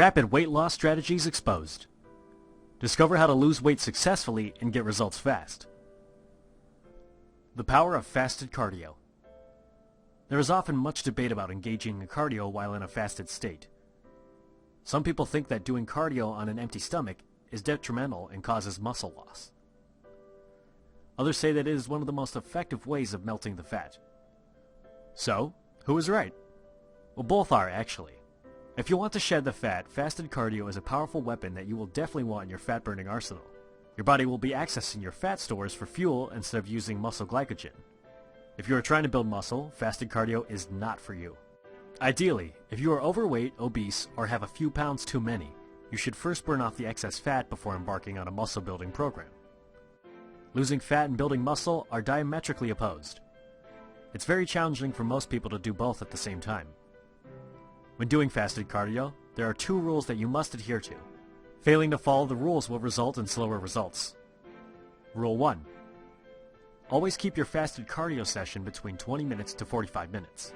Rapid weight loss strategies exposed. Discover how to lose weight successfully and get results fast. The power of fasted cardio. There is often much debate about engaging in cardio while in a fasted state. Some people think that doing cardio on an empty stomach is detrimental and causes muscle loss. Others say that it is one of the most effective ways of melting the fat. So, who is right? Well, both are actually. If you want to shed the fat, fasted cardio is a powerful weapon that you will definitely want in your fat-burning arsenal. Your body will be accessing your fat stores for fuel instead of using muscle glycogen. If you are trying to build muscle, fasted cardio is not for you. Ideally, if you are overweight, obese, or have a few pounds too many, you should first burn off the excess fat before embarking on a muscle building program. Losing fat and building muscle are diametrically opposed. It's very challenging for most people to do both at the same time. When doing fasted cardio, there are 2 rules that you must adhere to. Failing to follow the rules will result in slower results. Rule 1. Always keep your fasted cardio session between 20 minutes to 45 minutes.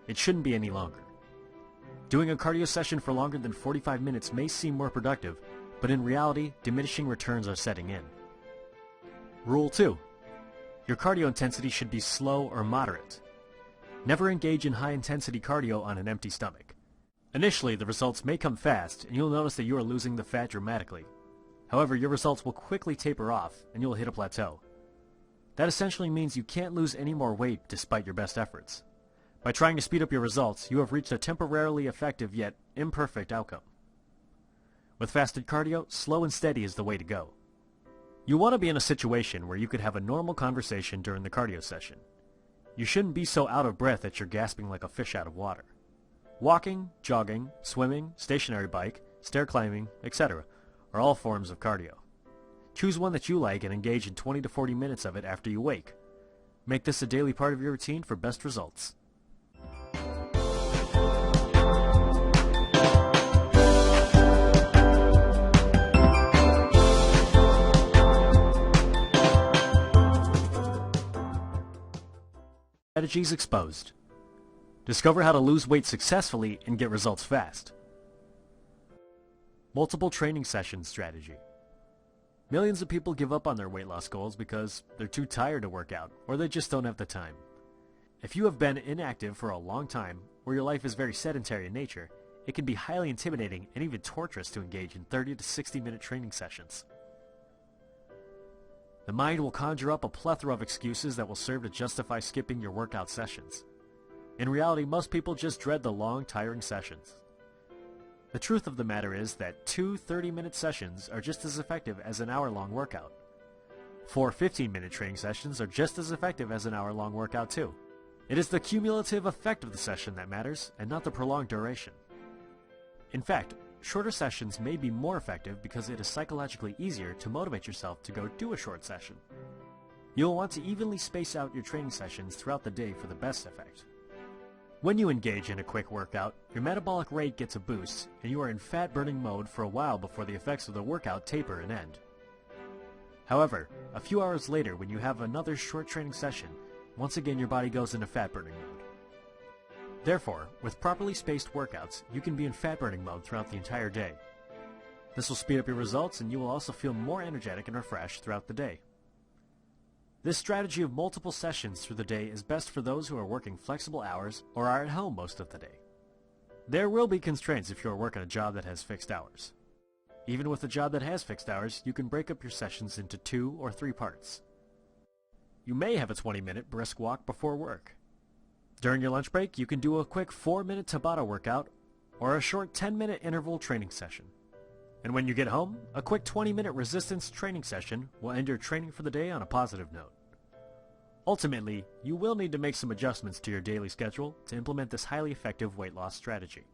It shouldn't be any longer. Doing a cardio session for longer than 45 minutes may seem more productive, but in reality, diminishing returns are setting in. Rule 2. Your cardio intensity should be slow or moderate. Never engage in high-intensity cardio on an empty stomach. Initially, the results may come fast, and you'll notice that you are losing the fat dramatically. However, your results will quickly taper off, and you'll hit a plateau. That essentially means you can't lose any more weight despite your best efforts. By trying to speed up your results, you have reached a temporarily effective yet imperfect outcome. With fasted cardio, slow and steady is the way to go. You want to be in a situation where you could have a normal conversation during the cardio session. You shouldn't be so out of breath that you're gasping like a fish out of water. Walking, jogging, swimming, stationary bike, stair climbing, etc. are all forms of cardio. Choose one that you like and engage in 20 to 40 minutes of it after you wake. Make this a daily part of your routine for best results. Strategies exposed. Discover how to lose weight successfully and get results fast. Multiple training session strategy. Millions of people give up on their weight loss goals because they're too tired to work out, or they just don't have the time. If you have been inactive for a long time, or your life is very sedentary in nature, it can be highly intimidating and even torturous to engage in 30 to 60-minute training sessions. The mind will conjure up a plethora of excuses that will serve to justify skipping your workout sessions. In reality, most people just dread the long, tiring sessions. The truth of the matter is that 2 30-minute sessions are just as effective as an hour-long workout. 4 15-minute training sessions are just as effective as an hour-long workout too. It is the cumulative effect of the session that matters, and not the prolonged duration. In fact, shorter sessions may be more effective because it is psychologically easier to motivate yourself to go do a short session. You'll want to evenly space out your training sessions throughout the day for the best effect. When you engage in a quick workout, your metabolic rate gets a boost, and you are in fat-burning mode for a while before the effects of the workout taper and end. However, a few hours later when you have another short training session, once again your body goes into fat-burning mode. Therefore, with properly spaced workouts, you can be in fat-burning mode throughout the entire day. This will speed up your results, and you will also feel more energetic and refreshed throughout the day. This strategy of multiple sessions through the day is best for those who are working flexible hours or are at home most of the day. There will be constraints if you are working a job that has fixed hours. Even with a job that has fixed hours, you can break up your sessions into 2 or 3 parts. You may have a 20-minute brisk walk before work. During your lunch break, you can do a quick 4-minute Tabata workout or a short 10-minute interval training session. And when you get home, a quick 20-minute resistance training session will end your training for the day on a positive note. Ultimately, you will need to make some adjustments to your daily schedule to implement this highly effective weight loss strategy.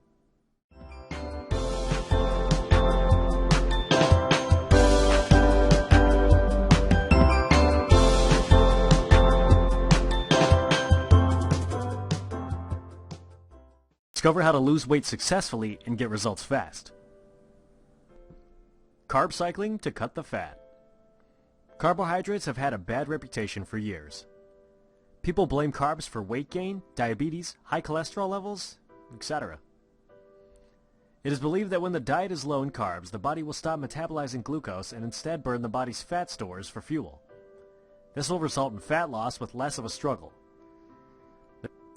Discover how to lose weight successfully and get results fast. Carb cycling to cut the fat. Carbohydrates have had a bad reputation for years. People blame carbs for weight gain, diabetes, high cholesterol levels, etc. It is believed that when the diet is low in carbs, the body will stop metabolizing glucose and instead burn the body's fat stores for fuel. This will result in fat loss with less of a struggle.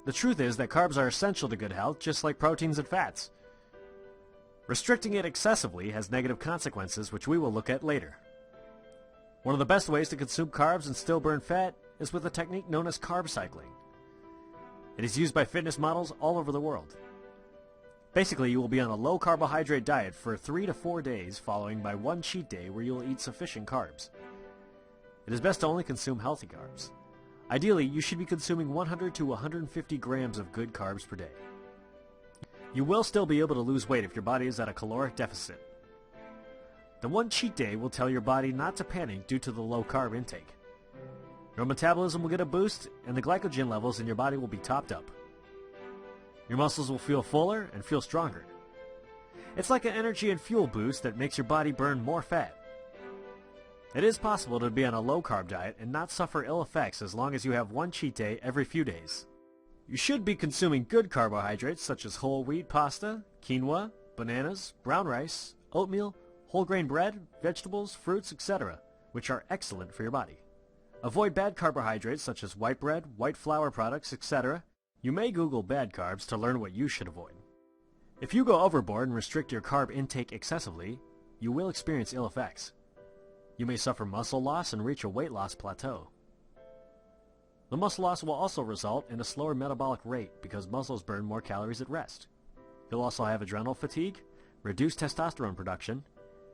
The truth is that carbs are essential to good health, just like proteins and fats. Restricting it excessively has negative consequences, which we will look at later. One of the best ways to consume carbs and still burn fat is with a technique known as carb cycling. It is used by fitness models all over the world. Basically, you will be on a low carbohydrate diet for 3 to 4 days, following by one cheat day where you will eat sufficient carbs. It is best to only consume healthy carbs. Ideally, you should be consuming 100 to 150 grams of good carbs per day. You will still be able to lose weight if your body is at a caloric deficit. The one cheat day will tell your body not to panic due to the low carb intake. Your metabolism will get a boost, and the glycogen levels in your body will be topped up. Your muscles will feel fuller and feel stronger. It's like an energy and fuel boost that makes your body burn more fat. It is possible to be on a low-carb diet and not suffer ill effects as long as you have one cheat day every few days. You should be consuming good carbohydrates such as whole wheat pasta, quinoa, bananas, brown rice, oatmeal, whole grain bread, vegetables, fruits, etc., which are excellent for your body. Avoid bad carbohydrates such as white bread, white flour products, etc. You may Google bad carbs to learn what you should avoid. If you go overboard and restrict your carb intake excessively, you will experience ill effects. You may suffer muscle loss and reach a weight loss plateau. The muscle loss will also result in a slower metabolic rate because muscles burn more calories at rest. You'll also have adrenal fatigue, reduced testosterone production,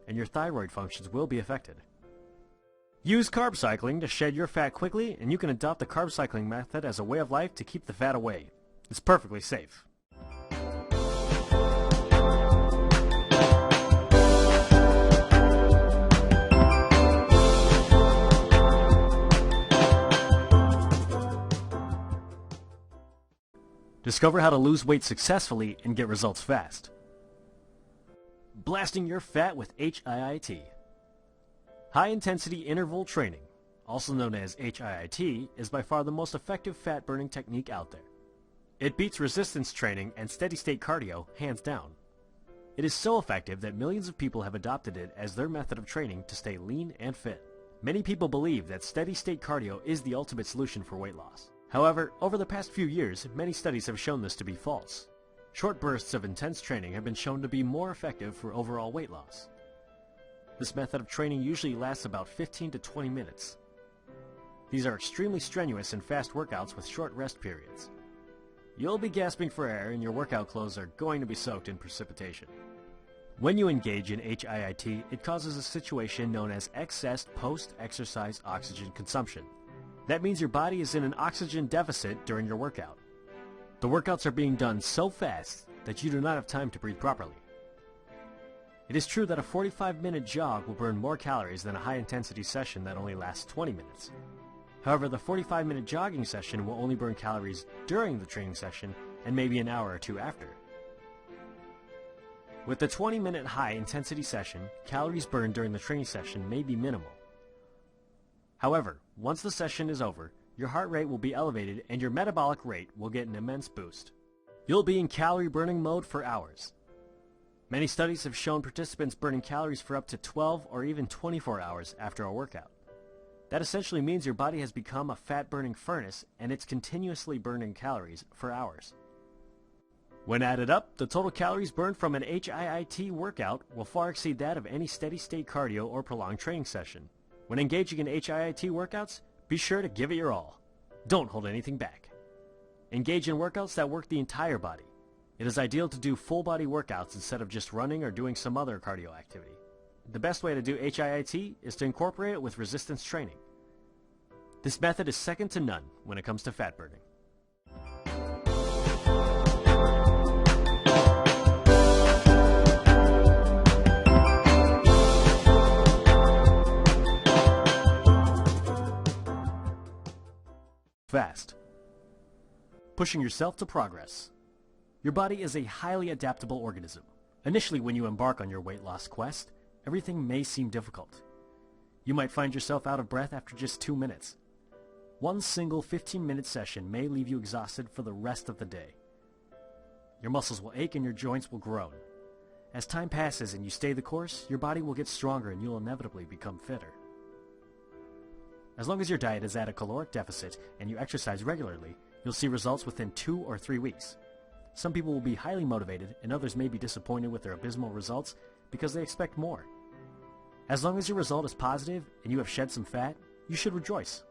and your thyroid functions will be affected. Use carb cycling to shed your fat quickly, and you can adopt the carb cycling method as a way of life to keep the fat away. It's perfectly safe. Discover how to lose weight successfully and get results fast. Blasting your fat with HIIT. High-intensity interval training, also known as HIIT, is by far the most effective fat-burning technique out there. It beats resistance training and steady-state cardio hands down. It is so effective that millions of people have adopted it as their method of training to stay lean and fit. Many people believe that steady-state cardio is the ultimate solution for weight loss. However, over the past few years, many studies have shown this to be false. Short bursts of intense training have been shown to be more effective for overall weight loss. This method of training usually lasts about 15 to 20 minutes. These are extremely strenuous and fast workouts with short rest periods. You'll be gasping for air and your workout clothes are going to be soaked in precipitation. When you engage in HIIT, it causes a situation known as excess post-exercise oxygen consumption. That means your body is in an oxygen deficit during your workout. The workouts are being done so fast that you do not have time to breathe properly. It is true that a 45-minute jog will burn more calories than a high-intensity session that only lasts 20 minutes. However, the 45-minute jogging session will only burn calories during the training session and maybe an hour or two after. With the 20-minute high-intensity session, calories burned during the training session may be minimal. However, once the session is over, your heart rate will be elevated and your metabolic rate will get an immense boost. You'll be in calorie-burning mode for hours. Many studies have shown participants burning calories for up to 12 or even 24 hours after a workout. That essentially means your body has become a fat-burning furnace and it's continuously burning calories for hours. When added up, the total calories burned from an HIIT workout will far exceed that of any steady-state cardio or prolonged training session. When engaging in HIIT workouts, be sure to give it your all. Don't hold anything back. Engage in workouts that work the entire body. It is ideal to do full-body workouts instead of just running or doing some other cardio activity. The best way to do HIIT is to incorporate it with resistance training. This method is second to none when it comes to fat burning. Fast. Pushing yourself to progress. Your body is a highly adaptable organism. Initially, when you embark on your weight loss quest, everything may seem difficult. You might find yourself out of breath after just 2 minutes. One single 15-minute session may leave you exhausted for the rest of the day. Your muscles will ache and your joints will groan. As time passes and you stay the course, your body will get stronger and you'll inevitably become fitter. As long as your diet is at a caloric deficit and you exercise regularly, you'll see results within 2 or 3 weeks. Some people will be highly motivated and others may be disappointed with their abysmal results because they expect more. As long as your result is positive and you have shed some fat, you should rejoice.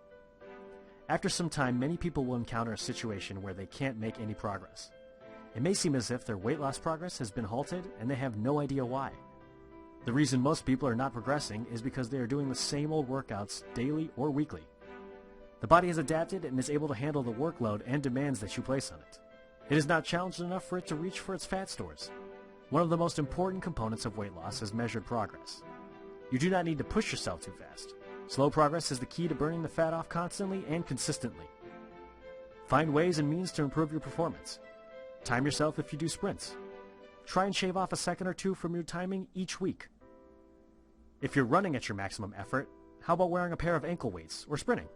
After some time, many people will encounter a situation where they can't make any progress. It may seem as if their weight loss progress has been halted and they have no idea why. The reason most people are not progressing is because they are doing the same old workouts daily or weekly. The body has adapted and is able to handle the workload and demands that you place on it. It is not challenged enough for it to reach for its fat stores. One of the most important components of weight loss is measured progress. You do not need to push yourself too fast. Slow progress is the key to burning the fat off constantly and consistently. Find ways and means to improve your performance. Time yourself if you do sprints. Try and shave off a second or two from your timing each week. If you're running at your maximum effort, how about wearing a pair of ankle weights or sprinting?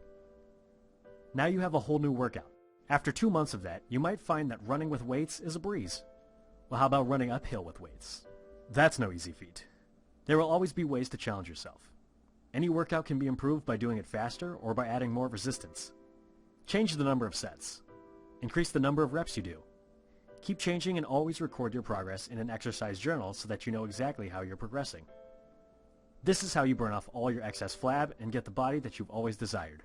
Now you have a whole new workout. After 2 months of that, you might find that running with weights is a breeze. Well, how about running uphill with weights? That's no easy feat. There will always be ways to challenge yourself. Any workout can be improved by doing it faster or by adding more resistance. Change the number of sets. Increase the number of reps you do. Keep changing and always record your progress in an exercise journal so that you know exactly how you're progressing. This is how you burn off all your excess flab and get the body that you've always desired.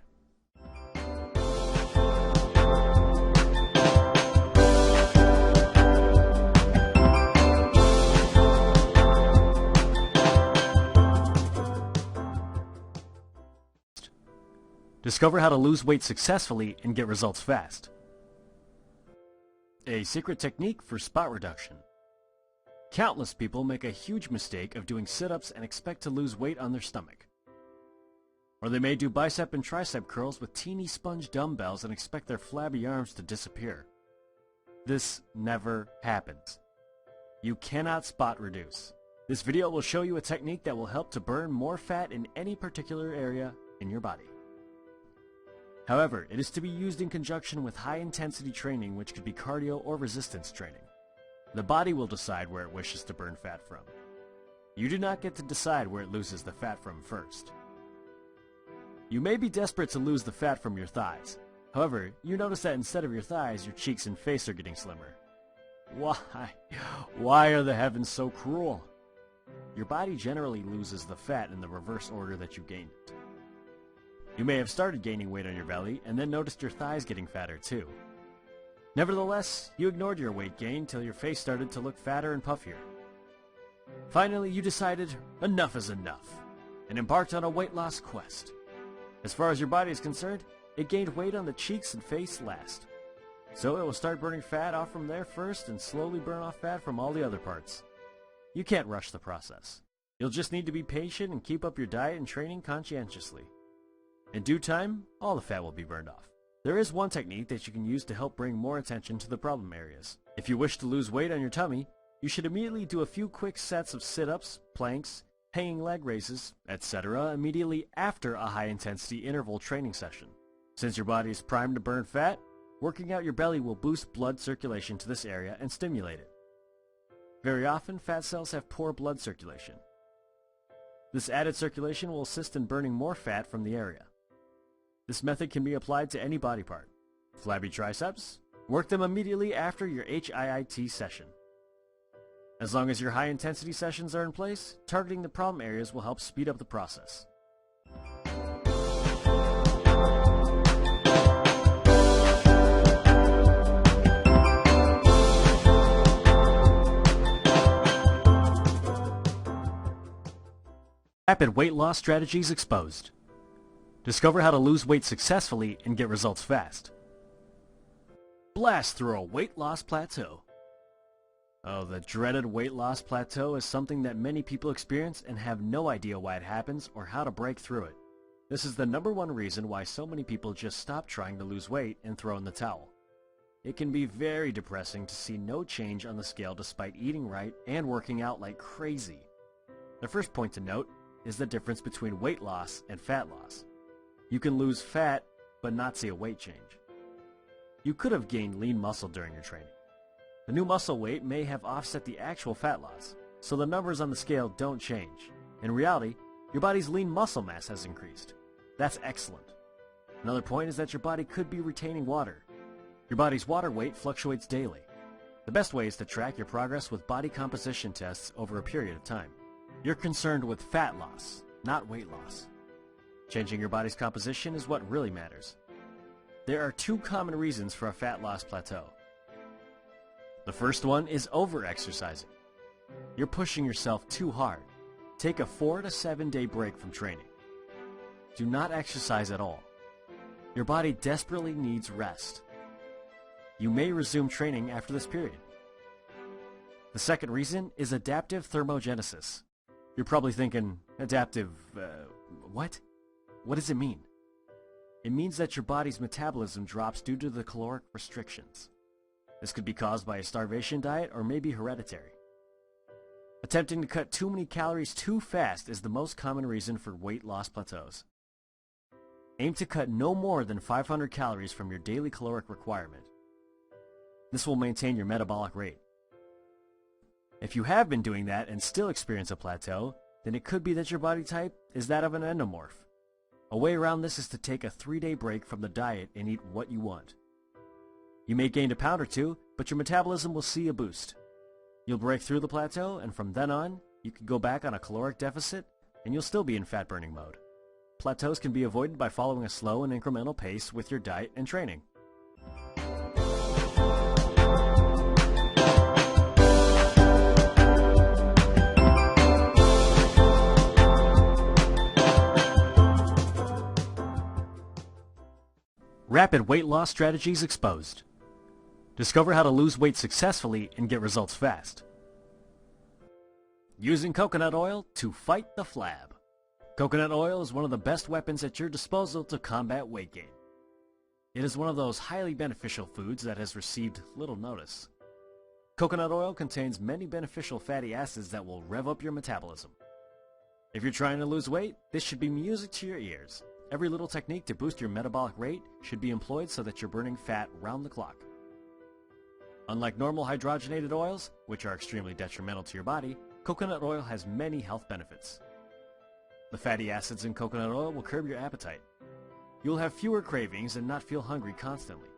Discover how to lose weight successfully and get results fast. A secret technique for spot reduction. Countless people make a huge mistake of doing sit-ups and expect to lose weight on their stomach. Or they may do bicep and tricep curls with teeny sponge dumbbells and expect their flabby arms to disappear. This never happens. You cannot spot reduce. This video will show you a technique that will help to burn more fat in any particular area in your body. However, it is to be used in conjunction with high-intensity training, which could be cardio or resistance training. The body will decide where it wishes to burn fat from. You do not get to decide where it loses the fat from first. You may be desperate to lose the fat from your thighs. However, you notice that instead of your thighs, your cheeks and face are getting slimmer. Why? Why are the heavens so cruel? Your body generally loses the fat in the reverse order that you gained it. You may have started gaining weight on your belly and then noticed your thighs getting fatter too. Nevertheless, you ignored your weight gain till your face started to look fatter and puffier. Finally, you decided enough is enough and embarked on a weight loss quest. As far as your body is concerned, it gained weight on the cheeks and face last. So it will start burning fat off from there first and slowly burn off fat from all the other parts. You can't rush the process. You'll just need to be patient and keep up your diet and training conscientiously. In due time, all the fat will be burned off. There is one technique that you can use to help bring more attention to the problem areas. If you wish to lose weight on your tummy, you should immediately do a few quick sets of sit-ups, planks, hanging leg raises, etc. immediately after a high-intensity interval training session. Since your body is primed to burn fat, working out your belly will boost blood circulation to this area and stimulate it. Very often, fat cells have poor blood circulation. This added circulation will assist in burning more fat from the area. This method can be applied to any body part. Flabby triceps? Work them immediately after your HIIT session. As long as your high-intensity sessions are in place, targeting the problem areas will help speed up the process. Rapid weight loss strategies exposed. Discover how to lose weight successfully and get results fast. Blast through a weight loss plateau. Oh, the dreaded weight loss plateau is something that many people experience and have no idea why it happens or how to break through it. This is the #1 reason why so many people just stop trying to lose weight and throw in the towel. It can be very depressing to see no change on the scale despite eating right and working out like crazy. The first point to note is the difference between weight loss and fat loss. You can lose fat, but not see a weight change. You could have gained lean muscle during your training. The new muscle weight may have offset the actual fat loss. so the numbers on the scale don't change. In reality, your body's lean muscle mass has increased. That's excellent. Another point is that your body could be retaining water. Your body's water weight fluctuates daily. The best way is to track your progress with body composition tests over a period of time. You're concerned with fat loss, not weight loss. Changing your body's composition is what really matters. There are two common reasons for a fat loss plateau. The first one is over-exercising. You're pushing yourself too hard. Take a 4 to 7 day break from training. Do not exercise at all. Your body desperately needs rest. You may resume training after this period. The second reason is adaptive thermogenesis. You're probably thinking, adaptive, what? What does it mean? It means that your body's metabolism drops due to the caloric restrictions. This could be caused by a starvation diet or maybe hereditary. Attempting to cut too many calories too fast is the most common reason for weight loss plateaus. Aim to cut no more than 500 calories from your daily caloric requirement. This will maintain your metabolic rate. If you have been doing that and still experience a plateau, then it could be that your body type is that of an endomorph. A way around this is to take a 3-day break from the diet and eat what you want. You may gain a pound or two, but your metabolism will see a boost. You'll break through the plateau, and from then on, you can go back on a caloric deficit, and you'll still be in fat-burning mode. Plateaus can be avoided by following a slow and incremental pace with your diet and training. Rapid weight loss strategies exposed. Discover how to lose weight successfully and get results fast. Using coconut oil to fight the flab. Coconut oil is one of the best weapons at your disposal to combat weight gain. It is one of those highly beneficial foods that has received little notice. Coconut oil contains many beneficial fatty acids that will rev up your metabolism. If you're trying to lose weight, this should be music to your ears. Every little technique to boost your metabolic rate should be employed so that you're burning fat round the clock. Unlike normal hydrogenated oils, which are extremely detrimental to your body, coconut oil has many health benefits. The fatty acids in coconut oil will curb your appetite. You'll have fewer cravings and not feel hungry constantly.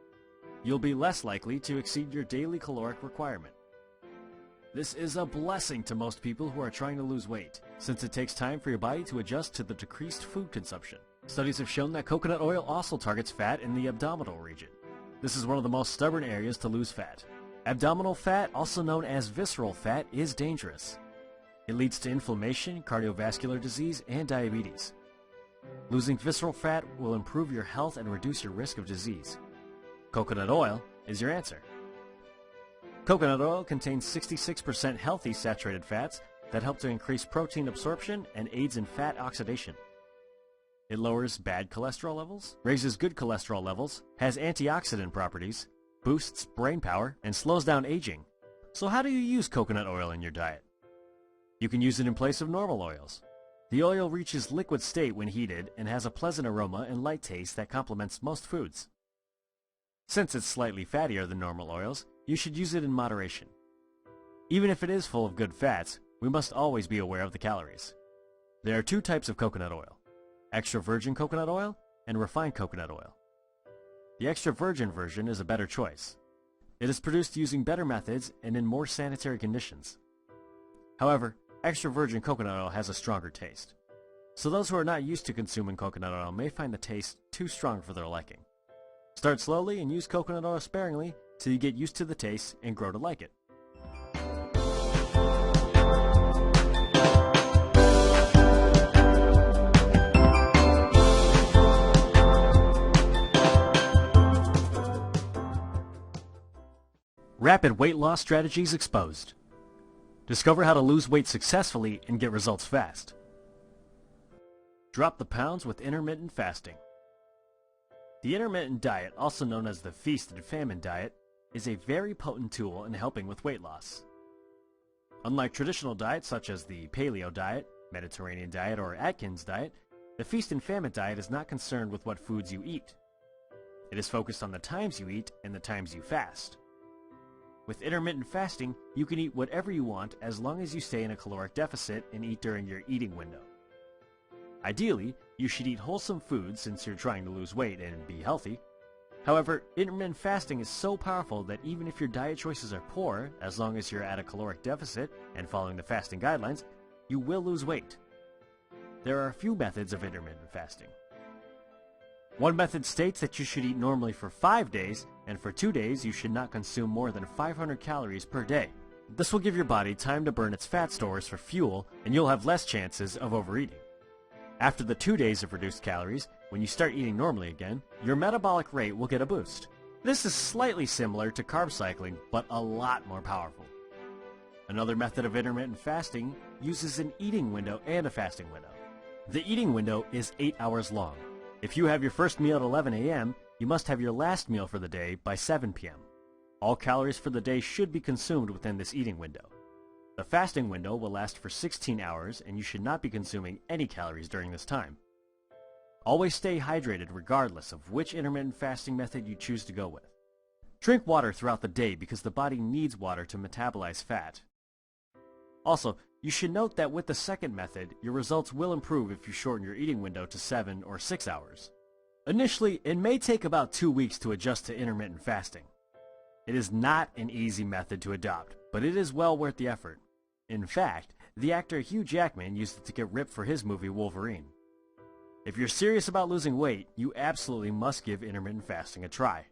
You'll be less likely to exceed your daily caloric requirement. This is a blessing to most people who are trying to lose weight, since it takes time for your body to adjust to the decreased food consumption. Studies have shown that coconut oil also targets fat in the abdominal region. This is one of the most stubborn areas to lose fat. Abdominal fat, also known as visceral fat, is dangerous. It leads to inflammation, cardiovascular disease, and diabetes. Losing visceral fat will improve your health and reduce your risk of disease. Coconut oil is your answer. Coconut oil contains 66% healthy saturated fats that help to increase protein absorption and aids in fat oxidation. It lowers bad cholesterol levels, raises good cholesterol levels, has antioxidant properties, boosts brain power, and slows down aging. So how do you use coconut oil in your diet? You can use it in place of normal oils. The oil reaches liquid state when heated and has a pleasant aroma and light taste that complements most foods. Since it's slightly fattier than normal oils, you should use it in moderation. Even if it is full of good fats, we must always be aware of the calories. There are two types of coconut oil: extra virgin coconut oil and refined coconut oil. The extra virgin version is a better choice. It is produced using better methods and in more sanitary conditions. However, extra virgin coconut oil has a stronger taste. So those who are not used to consuming coconut oil may find the taste too strong for their liking. Start slowly and use coconut oil sparingly till you get used to the taste and grow to like it. Rapid weight loss strategies exposed. Discover how to lose weight successfully and get results fast. Drop the pounds with intermittent fasting. The intermittent diet, also known as the feast and famine diet, is a very potent tool in helping with weight loss. Unlike traditional diets such as the paleo diet, Mediterranean diet, or Atkins diet, the feast and famine diet is not concerned with what foods you eat. It is focused on the times you eat and the times you fast. With intermittent fasting, you can eat whatever you want as long as you stay in a caloric deficit and eat during your eating window. Ideally, you should eat wholesome foods since you're trying to lose weight and be healthy. However, intermittent fasting is so powerful that even if your diet choices are poor, as long as you're at a caloric deficit and following the fasting guidelines, you will lose weight. There are a few methods of intermittent fasting. One method states that you should eat normally for 5 days, and for 2 days you should not consume more than 500 calories per day. This will give your body time to burn its fat stores for fuel, and you'll have less chances of overeating. After the 2 days of reduced calories, when you start eating normally again, your metabolic rate will get a boost. This is slightly similar to carb cycling, but a lot more powerful. Another method of intermittent fasting uses an eating window and a fasting window. The eating window is 8 hours long. If you have your first meal at 11 a.m., you must have your last meal for the day by 7 p.m. All calories for the day should be consumed within this eating window. The fasting window will last for 16 hours, and you should not be consuming any calories during this time. Always stay hydrated regardless of which intermittent fasting method you choose to go with. Drink water throughout the day because the body needs water to metabolize fat. Also, you should note that with the second method, your results will improve if you shorten your eating window to 7 or 6 hours. Initially, it may take about 2 weeks to adjust to intermittent fasting. It is not an easy method to adopt, but it is well worth the effort. In fact, the actor Hugh Jackman used it to get ripped for his movie Wolverine. If you're serious about losing weight, you absolutely must give intermittent fasting a try.